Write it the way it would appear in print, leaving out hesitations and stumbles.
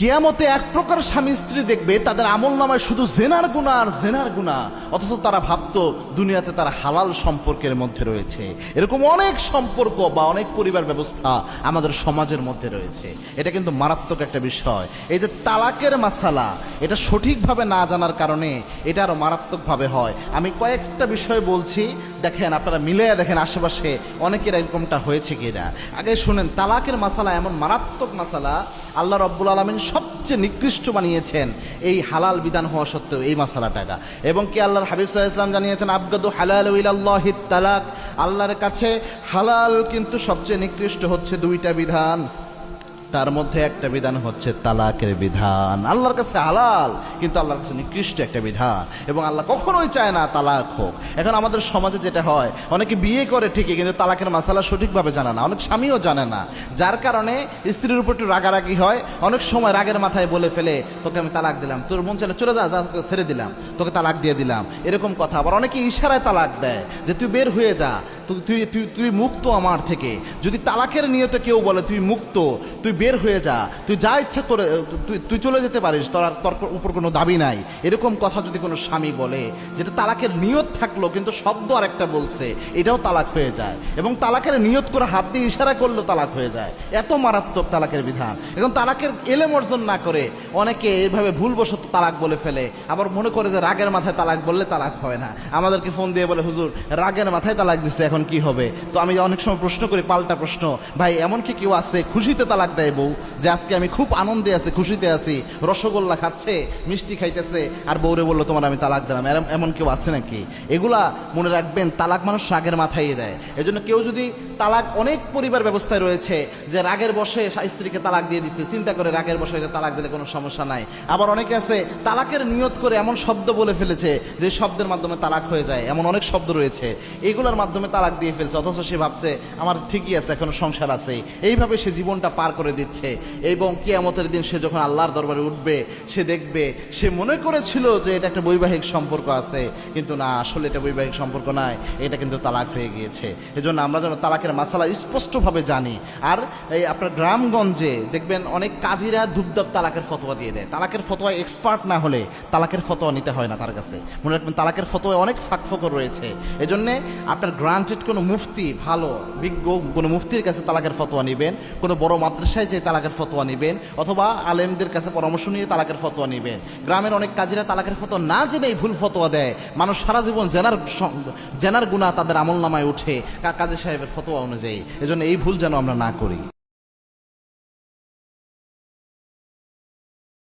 কিয়ামতে এক প্রকার স্বামী স্ত্রী দেখবে তাদের আমল নামায় শুধু জেনার গুনাহ আর জেনার গুনাহ, অথচ তারা ভাবতো দুনিয়াতে তারা হালাল সম্পর্কের মধ্যে রয়েছে। এরকম অনেক সম্পর্ক বা অনেক পরিবার ব্যবস্থা আমাদের সমাজের মধ্যে রয়েছে। এটা কিন্তু মারাত্মক একটা বিষয়। এই যে তালাকের মাসালা, এটা সঠিকভাবে না জানার কারণে এটা আরও মারাত্মকভাবে হয়। আমি কয়েকটা বিষয় বলছি, দেখেন আপনারা মিলিয়ে দেখেন আশেপাশে অনেকের এরকমটা হয়েছে কিনা। আগে শুনেন, তালাকের মাসালা এমন মারাত্মক মাসালা, আল্লাহ রব্বুল আলামিন সবচেয়ে নিকৃষ্ট বানিয়েছেন এই হালাল বিধান হওয়া সত্ত্বেও এই মাসালাটাকা। এবং কি আল্লাহর হাবিব সাল্লাল্লাহু আলাইহি ওয়াসাল্লাম জানিয়েছেন, আবগাদু হালাল ইলাল্লাহিত তালাক, আল্লাহর কাছে হালাল কিন্তু সবচেয়ে নিকৃষ্ট হচ্ছে দুইটা বিধান, তার মধ্যে একটা বিধান হচ্ছে তালাকের বিধান। আল্লাহর কাছে হালাল কিন্তু আল্লাহর কাছে নিকৃষ্ট একটা বিধান, এবং আল্লাহ কখনোই চায় না তালাক হোক। এখন আমাদের সমাজে যেটা হয়, অনেকে বিয়ে করে ঠিকই কিন্তু তালাকের মাসালা সঠিকভাবে জানে না, অনেক স্বামীও জানে না, যার কারণে স্ত্রীর উপর একটু রাগারাগি হয়। অনেক সময় রাগের মাথায় বলে ফেলে, তোকে আমি তালাক দিলাম, তোর মন চাইলে চলে যা, তোকে ছেড়ে দিলাম, তোকে তালাক দিয়ে দিলাম, এরকম কথা। আবার অনেকে ইশারায় তালাক দেয় যে তুই বের হয়ে যা, তুই মুক্ত আমার থেকে। যদি তালাকের নিয়তে কেউ বলে তুই মুক্ত, তুই বের হয়ে যা, তুই যা ইচ্ছা করে তুই চলে যেতে পারিস, তোর উপর কোনো দাবি নাই, এরকম কথা যদি কোনো স্বামী বলে, যেটা তালাকের নিয়ত থাকলো কিন্তু শব্দ আরেকটা বলছে, এটাও তালাক হয়ে যায়। এবং তালাকের নিয়ত করে হাত দিয়ে ইশারা করলেও তালাক হয়ে যায়। এত মারাত্মক তালাকের বিধান। এখন তালাকের এলেম অর্জন না করে অনেকে এইভাবে ভুলবশত তালাক বলে ফেলে, আবার মনে করে যে রাগের মাথায় তালাক বললে তালাক হয় না। আমাদেরকে ফোন দিয়ে বলে, হুজুর রাগের মাথায় তালাক দিছে, এখন কি হবে? তো আমি অনেক সময় প্রশ্ন করি, পাল্টা প্রশ্ন, ভাই এমন কি কেউ আছে খুশিতে তালাক দেয় বউ, যে আজকে আমি খুব আনন্দে আছি, খুশিতে আছি, রসগোল্লা খাচ্ছে, মিষ্টি খাইতেছে, আর বউরে বললো তোমার আমি তালাক দিলাম, এমন কেউ আছে নাকি? এগুলা মনে রাখবেন, তালাক মানুষ রাগের মাথায় দেয়। এজন্য কেউ যদি তালাক, অনেক পরিবার ব্যবস্থায় রয়েছে যে রাগের বশে স্ত্রীকে তালাক দিয়ে দিচ্ছে, চিন্তা করে রাগের বশে তালাক দিলে কোনো সমস্যা নাই। আবার অনেকে আছে তালাকের নিয়ত করে এমন শব্দ বলে ফেলেছে যে শব্দের মাধ্যমে তালাক হয়ে যায়, এমন অনেক শব্দ রয়েছে, এইগুলোর মাধ্যমে তালাক দিয়ে ফেলছে, অথচ সে ভাবছে আমার ঠিকই আছে, এখনো সংসার আছে, এইভাবে সে জীবনটা পার করে দিচ্ছে। এবং কিয়ামতের দিন সে যখন আল্লাহর দরবারে উঠবে, সে দেখবে সে মনে করেছিল যে এটা একটা বৈবাহিক সম্পর্ক আছে, কিন্তু না, আসলে এটা বৈবাহিক সম্পর্ক নয়, এটা কিন্তু তালাক হয়ে গিয়েছে। এজন্য আমরা যেন তালাকের মাসালা স্পষ্টভাবে জানি। আর এই আপনার গ্রামগঞ্জে দেখবেন অনেক কাজীরা ধুপধাপ তালাকের ফতোয়া দিয়ে দেয়। তালাকের ফতোয়া এক্সপার্ট না হলে তালাকের ফতোয়া নিতে হয় না তার কাছে। মনে রাখবেন, তালাকের ফতোয়া অনেক ফাঁকফোকর রয়েছে। এজন্যে আপনার গ্রান্টেড কোনো মুফতি, ভালো বিজ্ঞ কোনো মুফতির কাছে তালাকের ফতোয়া নেবেন, কোনো বড় মাদ্রাসায় যে তালাকের ফতোয়া নেবেন, অথবা আলেমদের কাছে পরামর্শ নিয়ে তালাকের ফতোয়া নেবেন। গ্রামের অনেক কাজীরা তালাকের ফতোয়া না জেনেই ভুল ফতোয়া দেয়, মানুষ সারা জীবন জেনার গুনাহ তাদের আমল নামায় উঠে কাজী সাহেবের ফতোয়া অনুযায়ী। এজন্য এই ভুল যেন আমরা না করি।